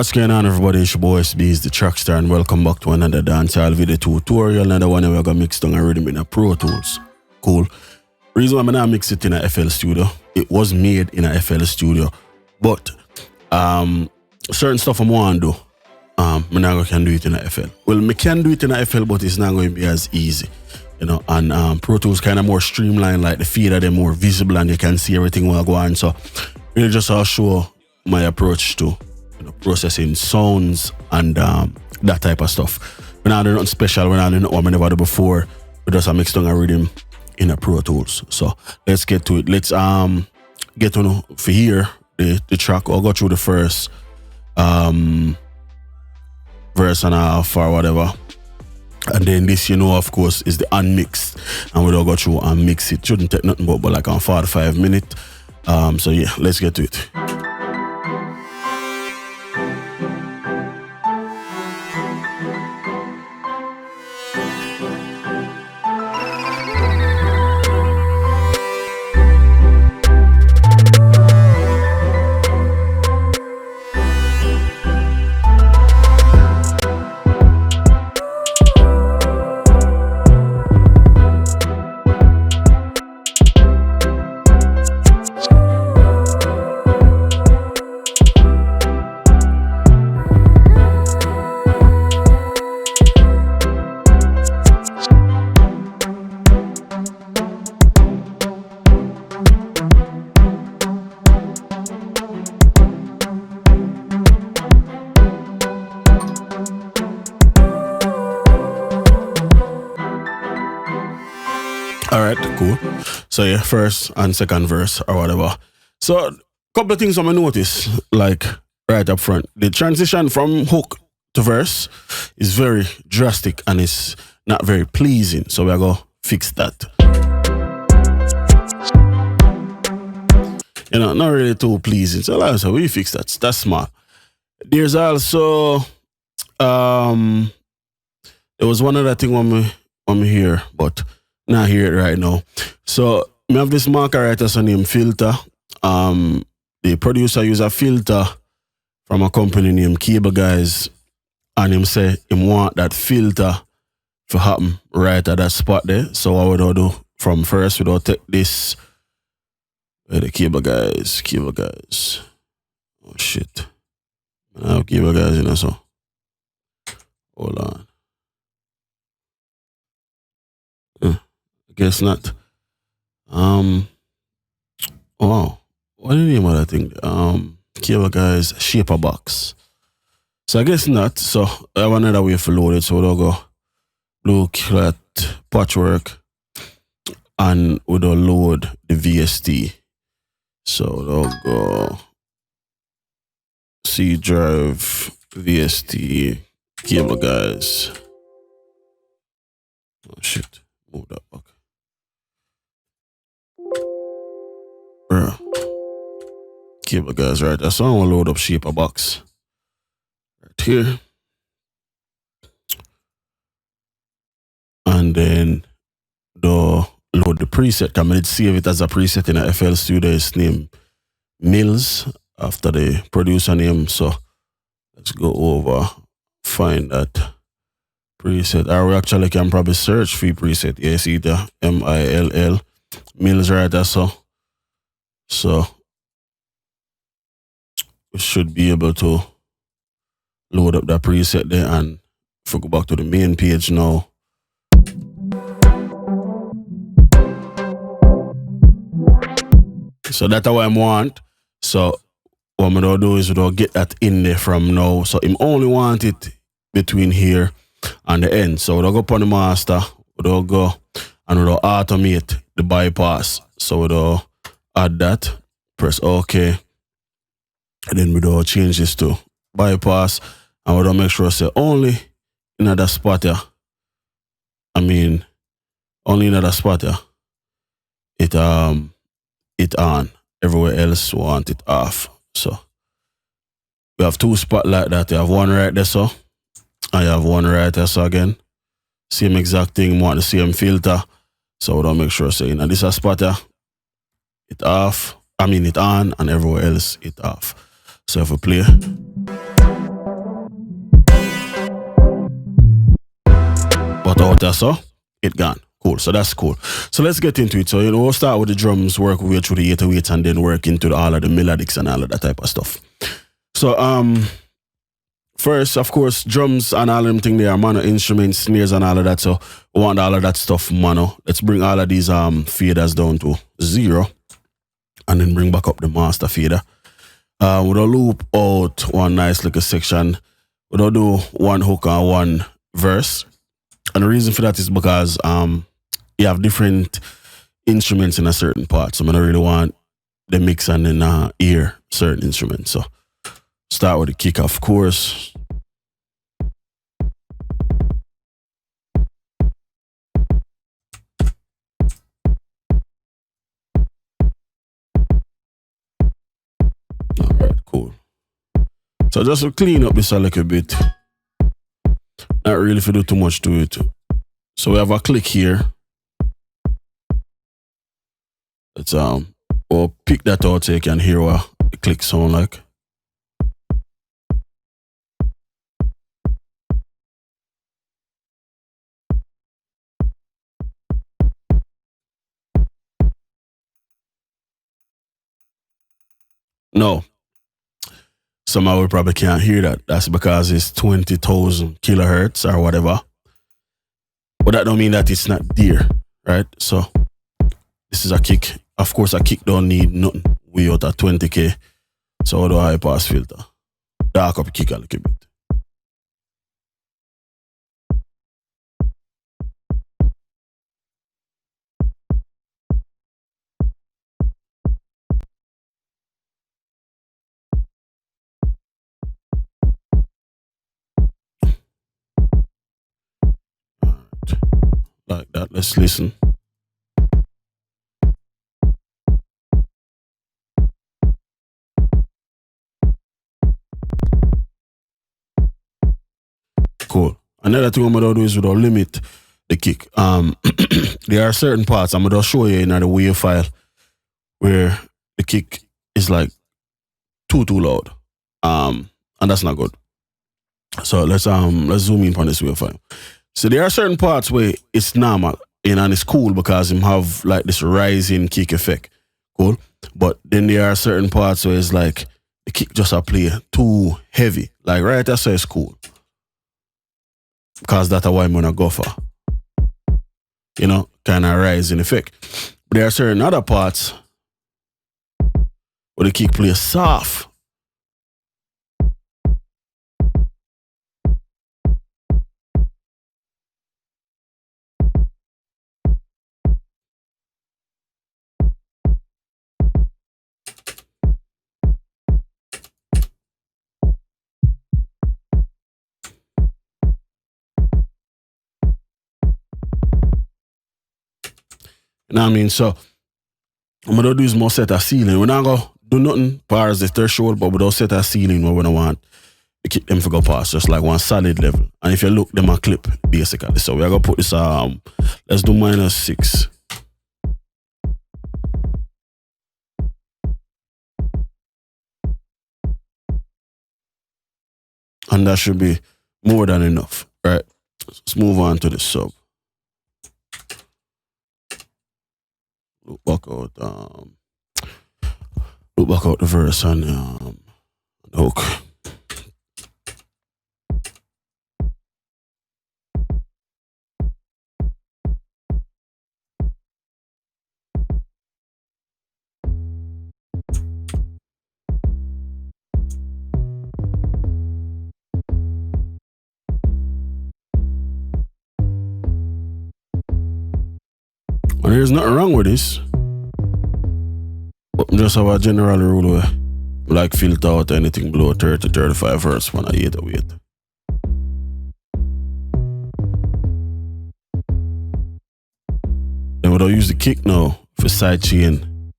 What's going on, everybody? It's your boy Itz-Beez-Da TrackStar, and welcome back to another dancehall video tutorial. Another one we're gonna mix down a rhythm in a Pro Tools. Cool. Reason why I'm not mix it in a FL Studio, it was made in a FL Studio, but certain stuff I'm want to do, I not can do it in a FL. Well, I can do it in a FL, but it's not going to be as easy, you know. And Pro Tools kind of more streamlined, like the feed of them more visible, and you can see everything while going. So really just I'll show my approach to processing sounds and that type of stuff. We're not doing nothing special, we're not doing what I never done before. We just mix down a rhythm in a Pro Tools. So let's get to it. Let's get to for here the track. I'll go through the first verse and a half or whatever. And then this, you know, of course, is the unmixed. And we'll go through and mix it. Shouldn't take nothing but like on 45 minutes. So yeah, let's get to it. Alright, cool. So yeah, first and second verse or whatever. So couple of things I'm gonna notice, like right up front. The transition from hook to verse is very drastic and it's not very pleasing. So we're gonna fix that. You know, not really too pleasing. So like I said, we fix that. That's smart. There's also there was one other thing I'm here, but not hear it right now. So I have this marker writer so named Filter. The producer use a filter from a company named Cable Guys, and him say him want that filter to happen right at that spot there. So what would I do from first? We'll take this. Where the Cable Guys. Oh shit. I have Cable Guys, you know, so hold on. I guess not. Oh, what is the name of that thing? Cable Guys Shaper Box. So I guess not. So I have another way for load it. So we'll go look at Patchwork and we'll load the VST. So we'll go C drive VST Cable Guys. Oh shit. Move that back. Bro. Cable Guys, right? That's how I'm gonna load up Shaper Box. Right here. And then load the preset. I'm gonna save it as a preset in a FL Studio. It's named Mills after the producer name. So let's go over, find that preset. Or we actually can probably search for preset. Yeah, see the MILL Mills, right? That's so we should be able to load up that preset there. And if we go back to the main page now, so that's what I want. So what I'm gonna do is we'll get that in there from now. So him only want it between here and the end. So we'll go up on the master, we'll go and we'll automate the bypass. So we'll add that, press OK, and then we'll change this to bypass, and we'll make sure say only in that spot here. I mean, only in that spot here. It on. Everywhere else want it off. So we have two spots like that. You have one right there, so I have one right there, so again. Same exact thing, want the same filter. So we'll make sure say, this is a spot here. It off. I mean it on, and everywhere else it off. So if we play. so it gone. Cool. So that's cool. So let's get into it. So we'll start with the drums, work our way through the 808s, and then work into all of the melodics and all of that type of stuff. So first, of course, drums and all of them thing there, mono instruments, snares and all of that. So we want all of that stuff mono. Let's bring all of these faders down to 0 and then bring back up the master fader. We'll loop out one nice little section. We'll do one hook and one verse. And the reason for that is because you have different instruments in a certain part. So I don't really want the mix and then hear certain instruments. So start with the kick, of course. All right, cool. So just to clean up this a little bit. Not really if you do too much to it. So we have a click here. Let's we'll pick that out so you can hear what the click sound like. No. Somehow we probably can't hear that. That's because it's 20,000 kilohertz or whatever. But that don't mean that it's not there, right? So this is a kick. Of course, a kick don't need nothing. We out at 20K. So do a high pass filter. Dark up the kick a little bit. Like that. Let's listen. Cool. Another thing I'm gonna do is we'll limit the kick. There are certain parts I'm gonna show you in the WAV file where the kick is like too loud. And that's not good. So let's zoom in on this WAV file. So there are certain parts where it's normal and it's cool because him have like this rising kick effect. Cool. But then there are certain parts where it's like the kick just a play too heavy. Like right, that's why it's cool. Because that's why I'm gonna go for. You know, kind of rising effect. But there are certain other parts where the kick plays soft. You know what I mean? So I'm gonna do is more set a ceiling. We're not gonna do nothing far as the threshold, but we don't set a ceiling where we don't want to keep them to go past, just like one solid level. And if you look, them a clip basically. So we're gonna put this let's do -6. And that should be more than enough, right? Let's move on to the sub. Look back out the verse and the hook. And there's nothing wrong with this. But just have a general rule where like filter out anything below 30-35 hertz when I 808. Then we don't use the kick now for side chain.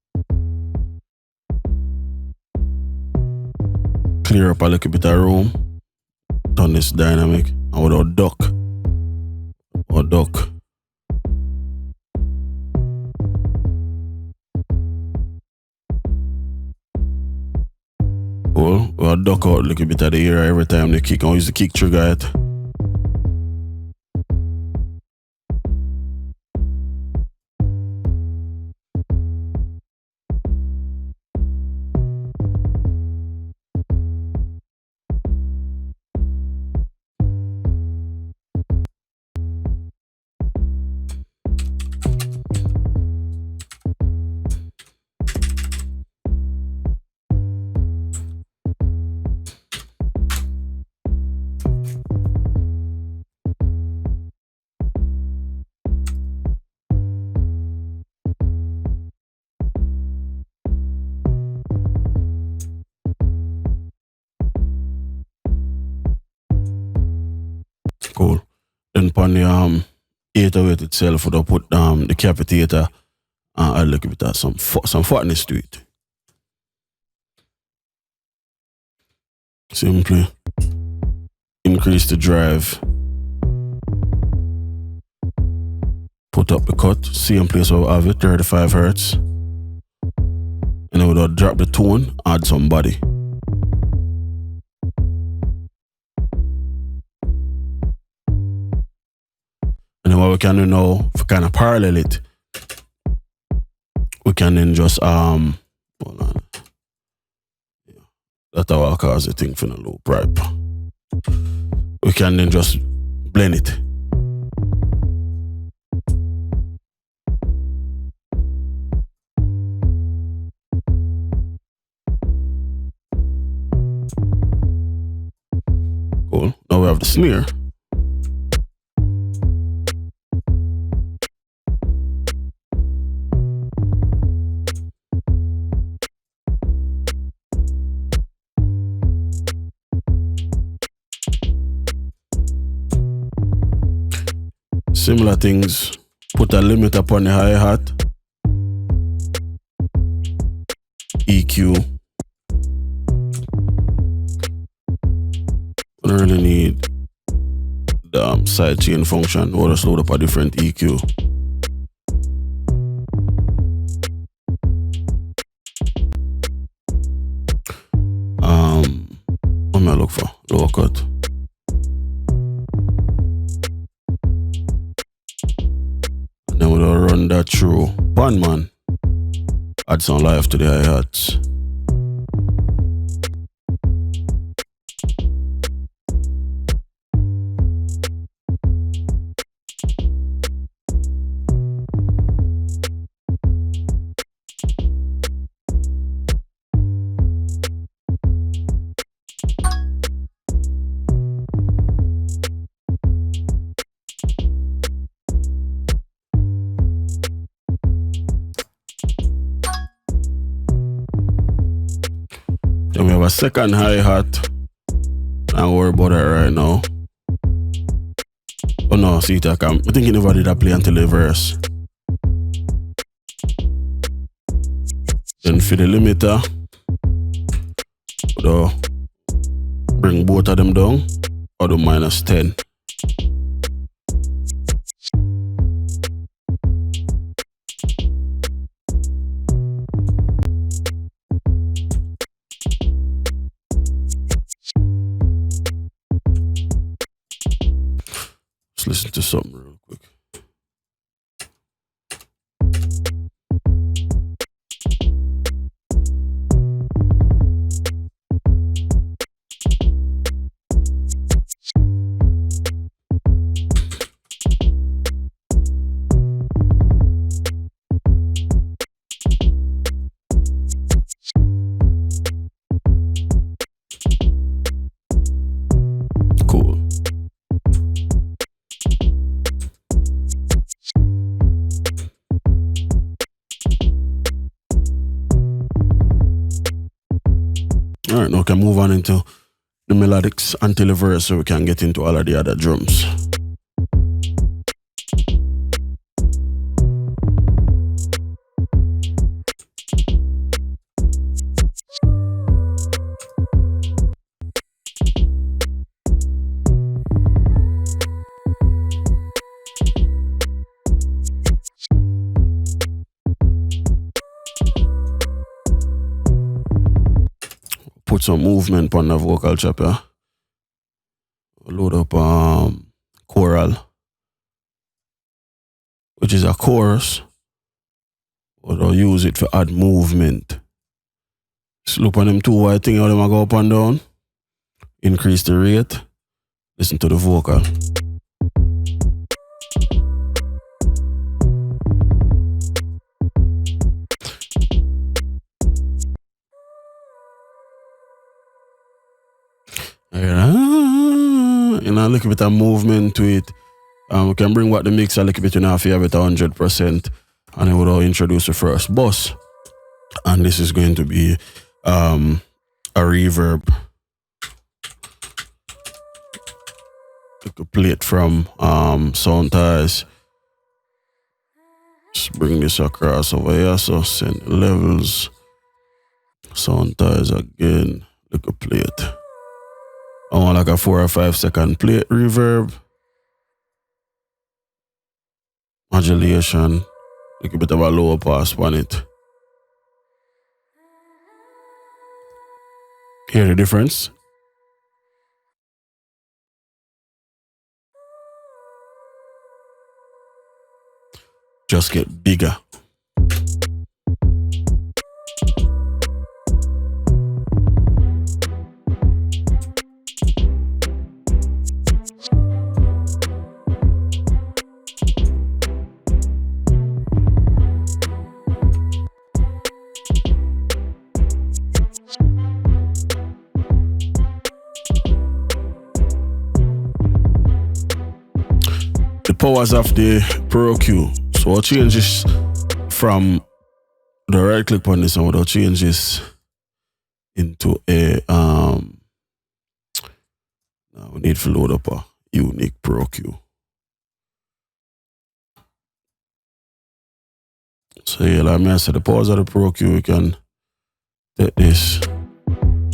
Clear up a little bit of room. Turn this dynamic and without duck. Or duck. Cool. We'll duck out a little bit of the air every time the kick. I'll use the kick trigger it. on the 808 itself, would put the capitator and add a little bit of some fatness to it. Simply increase the drive. Put up the cut, same place where we have it, 35 Hertz. And then we'll drop the tone, add some body. And then what we can do now, if we kind of parallel it, we can then just hold on. Yeah, that's how I cause the thing for the loop pipe. We can then just blend it. Cool. Now we have the snare. Similar things, put a limit upon the hi-hat, EQ. We don't really need the sidechain function, we'll just load up a different EQ. What am I look for? Lower cut. Then we'll run that through man. Add some life to the hi-hats. Then we have a second hi-hat. Don't worry about that right now. Oh no, see it, I think you never did that play until the verse. Then for the limiter, bring both of them down, or do -10. Let's listen to something real quick. Cool. All right, now we can move on into the melodics until the verse so we can get into all of the other drums. Put some movement on the vocal chop, yeah. Load up choral, which is a chorus, but I'll use it for add movement. Just look on them two white things, how them go up and down. Increase the rate. Listen to the vocal. You know, a little bit of movement to it. We can bring back the mix a little bit, you know, if you have it 100%. And then we'll introduce the first bus. And this is going to be a reverb. could play it from sound ties. Just bring this across over here. So send the levels. Sound ties again. Look at play it. I want like a 4 or 5 second play reverb. Modulation. Like a bit of a lower pass on it. Hear the difference? Just get bigger. The powers of the Pro Q. So what changes from the right click on this and what changes into a now we need to load up a unique Pro Q. So yeah, like I said, the powers of the Pro Q, we can take this,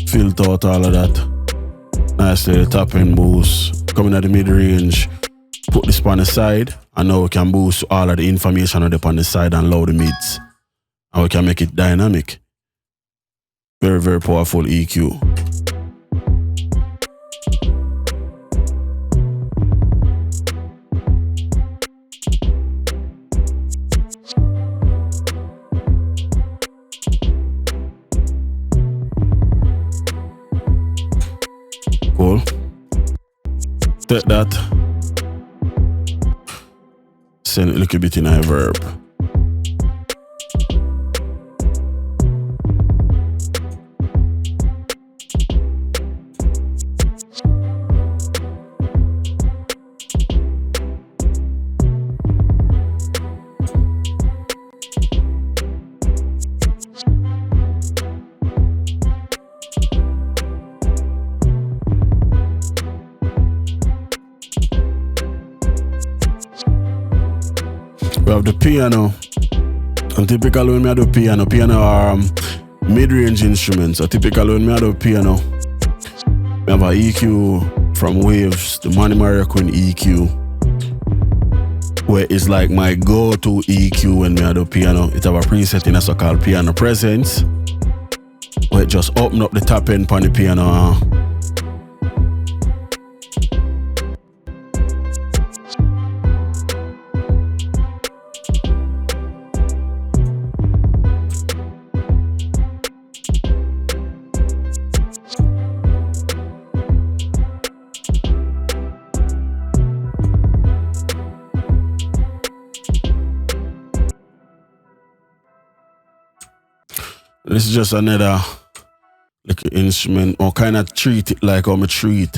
filter out all of that. Nicely the top end boost, coming at the mid range, put this on the side, and now we can boost all of the information on the side and load the mids. And we can make it dynamic. Very, very powerful EQ. Cool. Take that. Send it a little bit in a verb. We have the piano, and typically when I do piano are mid-range instruments. So typically when I do piano, we have a EQ from Waves, the Manny Maria Queen EQ, where it's like my go-to EQ when I do piano. It have a preset in a so-called piano presence, where it just open up the top end on the piano. This is just another like instrument, or kind of treat it like I'm treat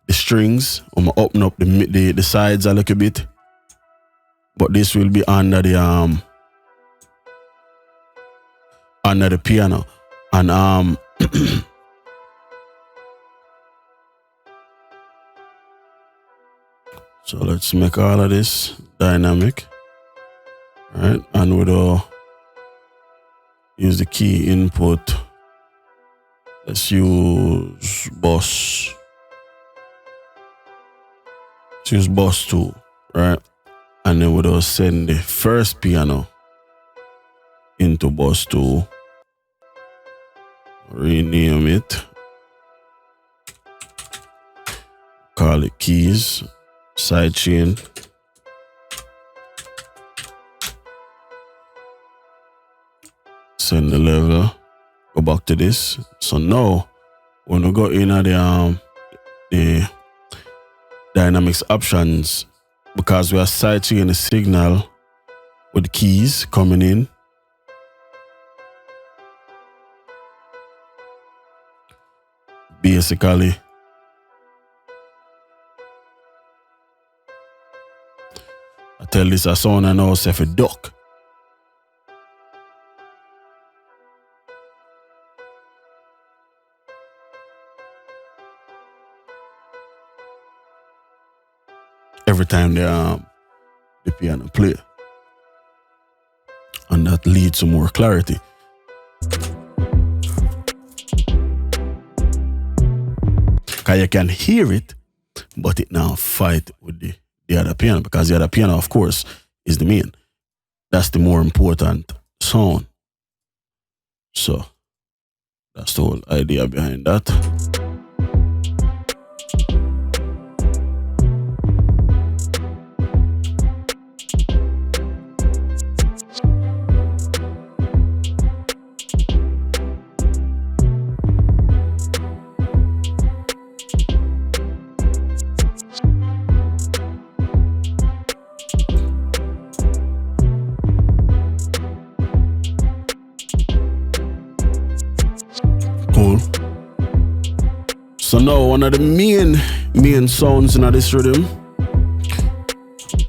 the strings. I'm open up the sides a little bit, but this will be under the piano, and so let's make all of this dynamic, right? And we'll use the key input. Let's use Boss. Let's use Boss 2, right? And then we'll send the first piano into Boss 2. Rename it. Call it keys. Sidechain. Send the level. Go back to this. So now, when we go in at the dynamics options, because we are sidechain the signal with the keys coming in, basically I tell this a sound and now say for duck. every time the piano play. And that leads to more clarity. Because you can hear it, but it now fight with the other piano, because the other piano, of course, is the main. That's the more important sound. So that's the whole idea behind that. So now one of the main sounds in this rhythm,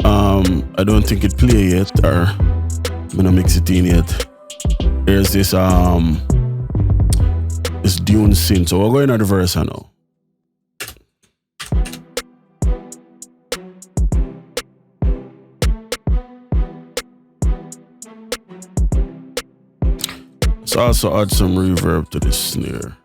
I don't think it play yet, or I'm gonna mix it in yet. There's this Dune synth. So we're going to the verse now. Let's also add some reverb to this snare.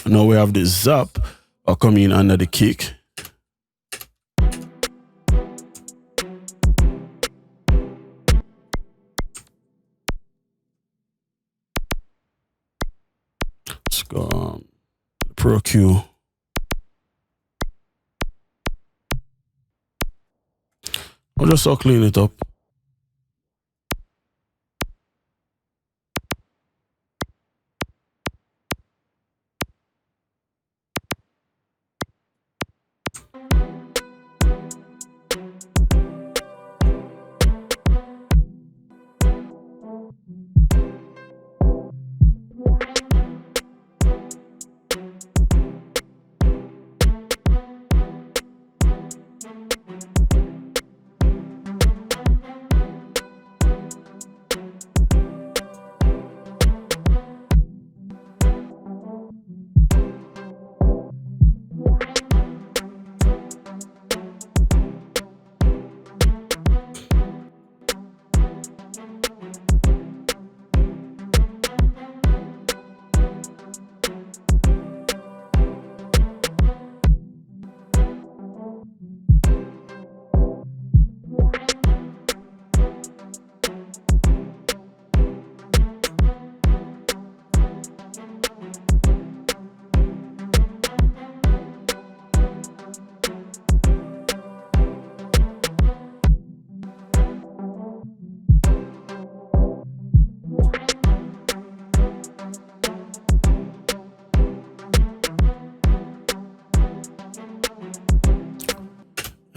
Now we have the zap coming under the kick. Let's go Pro Q. I'll just clean it up.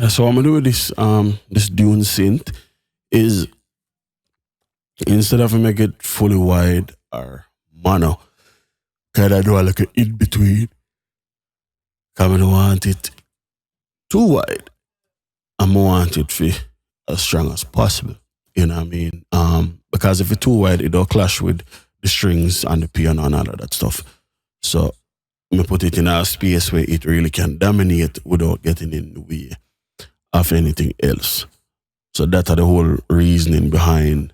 So what I'm gonna do with this Dune synth is, instead of make it fully wide or mono, kind of do like an in between. Cause I don't want it too wide. I want it to be as strong as possible. You know what I mean? Because if it's too wide, it'll clash with the strings and the piano and all of that stuff. So I put it in a space where it really can dominate without getting in the way of anything else. So that's the whole reasoning behind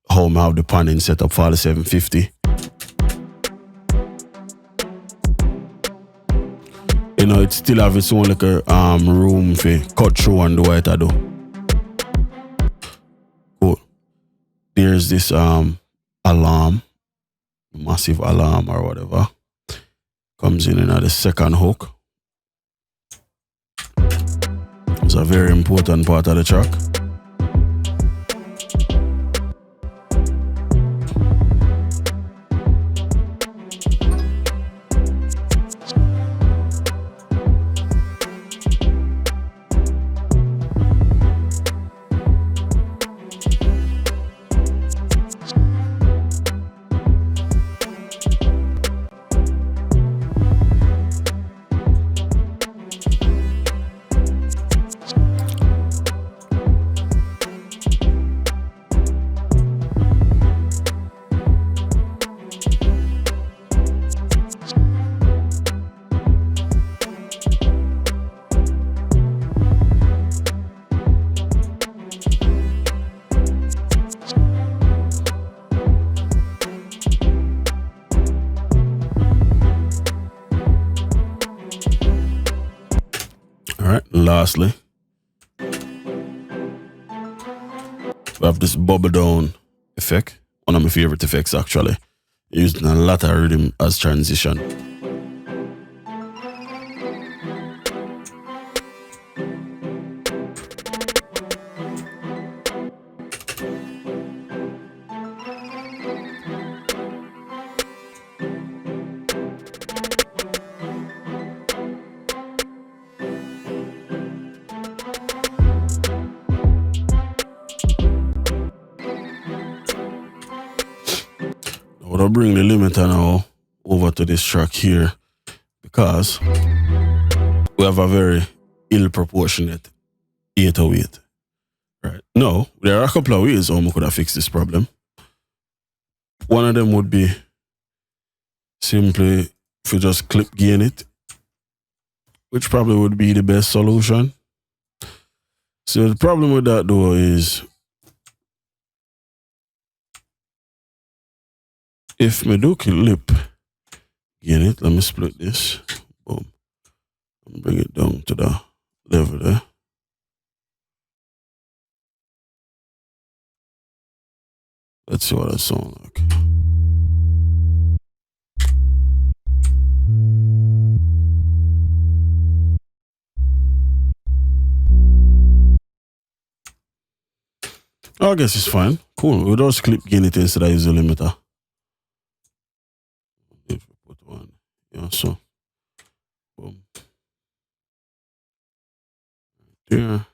how I have the panning set up for the 750. You know, it still have its own like a room for cut through and do what I do. Cool. There's this alarm, massive alarm or whatever. Comes in the second hook. It's a very important part of the track. Alright, lastly, we have this bubble down effect. One of my favorite effects actually. Used in a lot of rhythm as transition. I'll bring the limiter now over to this track here because we have a very ill-proportionate 808. Right. Now, there are a couple of ways how we could have fixed this problem. One of them would be simply if you just clip gain it, which probably would be the best solution. So the problem with that though is if me do clip gain it, let me split this. Boom. And bring it down to the level there. Let's see what that sounds like. I guess it's fine. Cool. We'll just clip gain it instead of use the limiter. If we put one, yeah, so boom. There.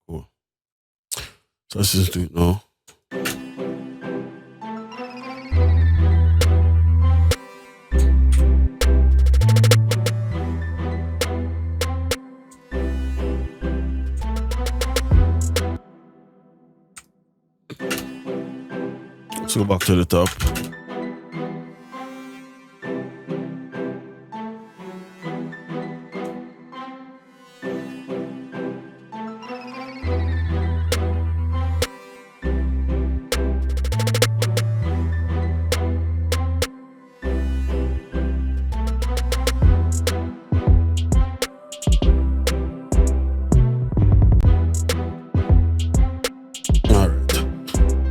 Cool. So let's just do it now. Let's go back to the top.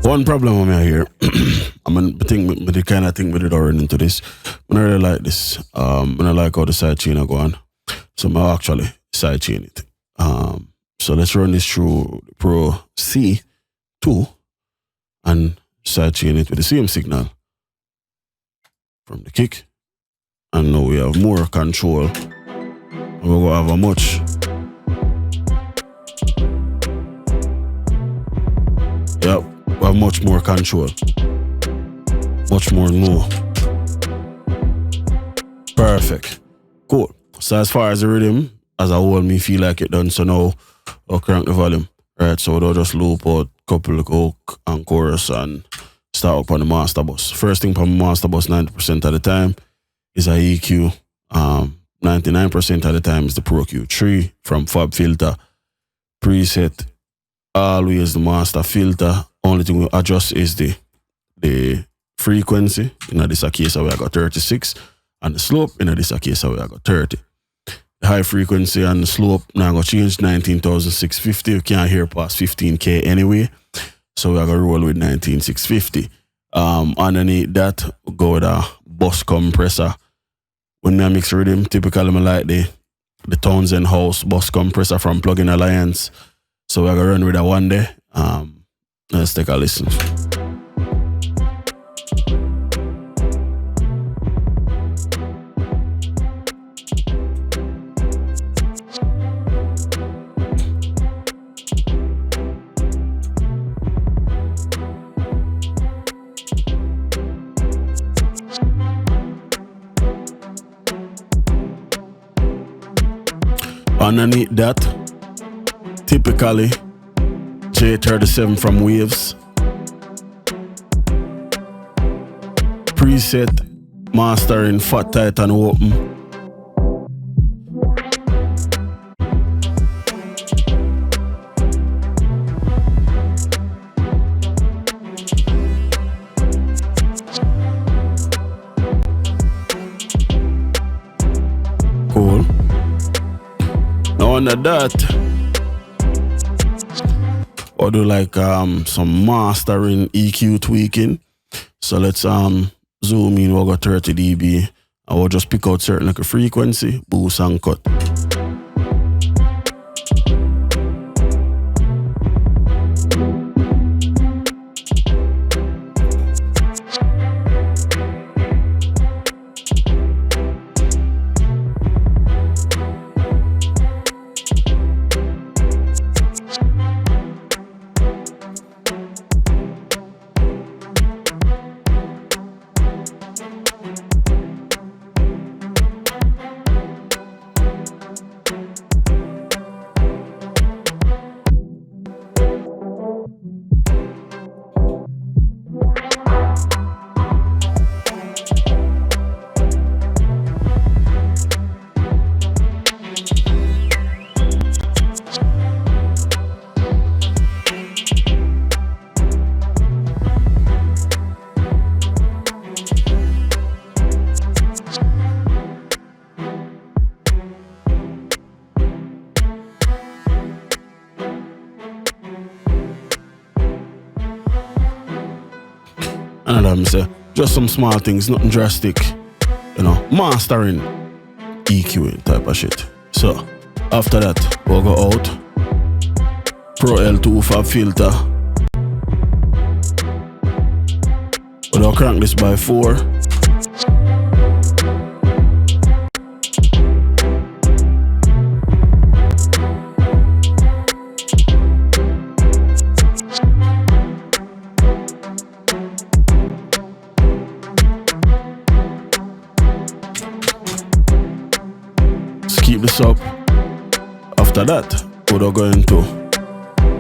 One problem I'm here, I mean, the kind of thing we did already into this. I really like this. I like how the side chain are going. So I'm actually side chain it. So let's run this through Pro C2 and side chain it with the same signal from the kick. And now we have more control. We're going to have a much. Yep. We have much more control. Much more no. Perfect. Cool. So as far as the rhythm, as a whole, me feel like it done. So now I'll crank the volume. Right, so we'll just loop out couple of hook and chorus and start up on the master bus. First thing from the master bus 90% of the time is a EQ. 99% of the time is the Pro Q3 from Fab Filter. Preset, always the master filter. Only thing we adjust is the frequency. In this case, we got 36, and the slope in this case, we got 30. The high frequency and the slope now got change 19,650. You can't hear past 15K anyway, so we are gonna roll with 19,650. Underneath that, we go with a bus compressor. When I mix rhythm, typically I like the Townsend House bus compressor from Plugin Alliance. So we're gonna run with that one day. Let's take a listen. Underneath that, typically J37 from Waves. Preset, mastering, fat, tight, and open. Under that, I'll do like some mastering, EQ tweaking. So let's zoom in, we'll go 30 dB. I will just pick out certain like a frequency, boost and cut. Say, just some small things, nothing drastic, you know, mastering, EQing type of shit. So after that, we'll go out, Pro L2 Fab filter, we'll crank this by 4. Keep this up. After that, we'll go into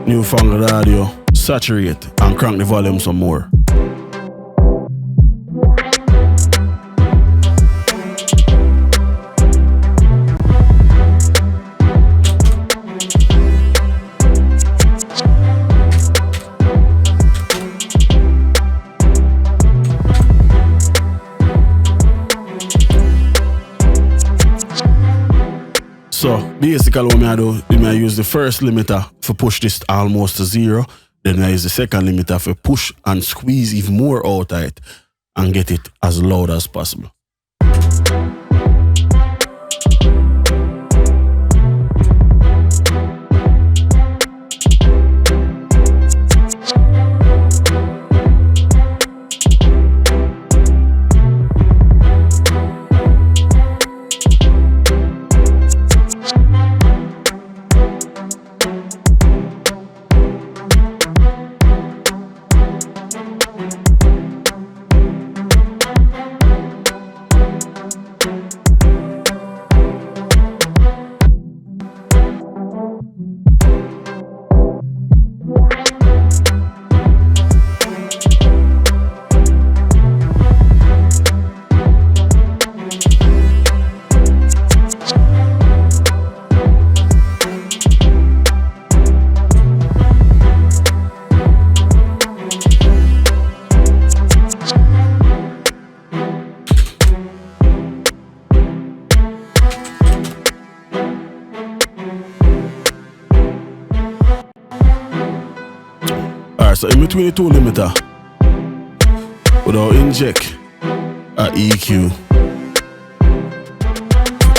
newfangled audio, saturate, and crank the volume some more. So basically what I do, I use the first limiter for push this almost to 0. Then I use the second limiter for push and squeeze even more out of it and get it as loud as possible. So in between the two limiter, we'll inject a EQ,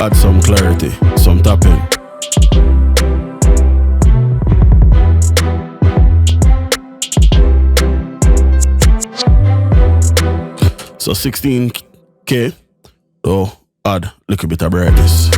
add some clarity, some tapping. So 16K, so add a little bit of brightness.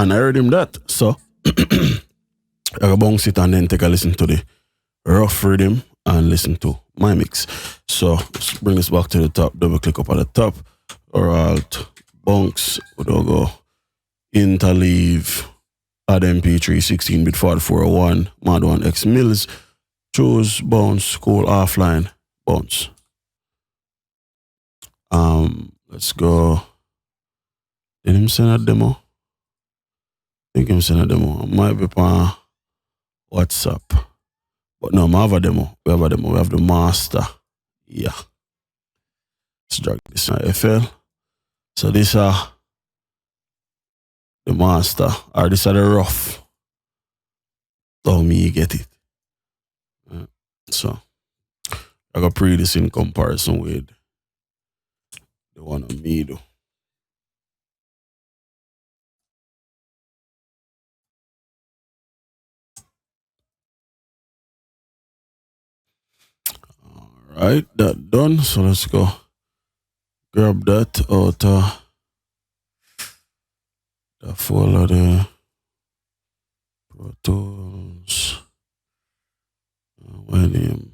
and I heard him that. So I go bounce it and then take a listen to the rough rhythm and listen to my mix. So let's bring this back to the top, double click up at the top, or alt bounce, we'll go interleave, add MP3 16-bit 4401, mod 1 X mills, choose bounce, cool offline, bounce. Let's go. Did him send a demo? I think him send a demo. It might be on WhatsApp. But no, I have a demo. We have a demo. We have the master. Yeah. Let's drag this on FL. So these are the master, or these are the rough. How me get it. So I got pre this in comparison with the one on me though. Alright, that done. So let's go grab that out of the folder there. Pro Tools. William.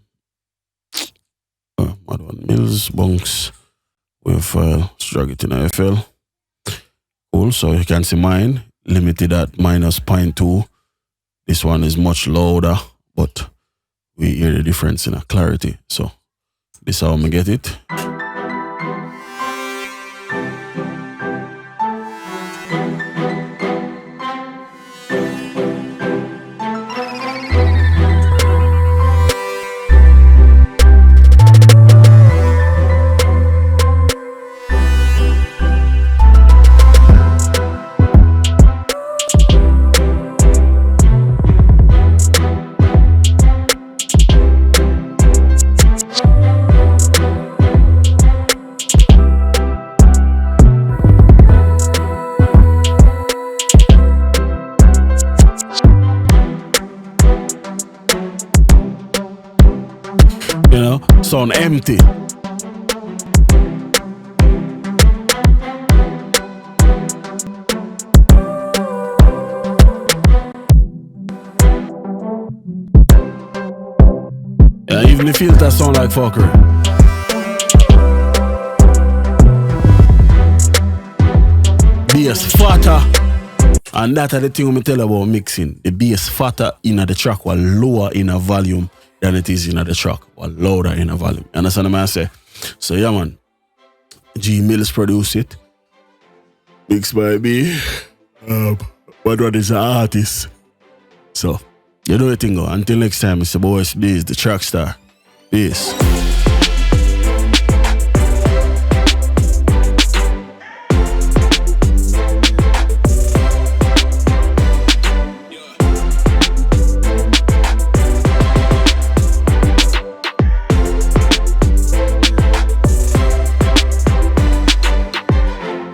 Mod 1 Mills, Bunks, WAV file. Let's drag it in FL. Cool, so you can see mine limited at -0.2. This one is much louder, but we hear the difference in a clarity. So this is how I get it. You know, sound empty. Yeah, even the filter sound like fuckery. Bass fatter. And that are the thing we tell about mixing. The bass fatter in the track while lower in a volume than it is in the track, or louder in a volume. You understand what I say? So yeah man, G Mills produce it, mixed by me, but what is the artist? So, you know the thing go. Until next time, it's the boys, this is the TrackStar. Peace.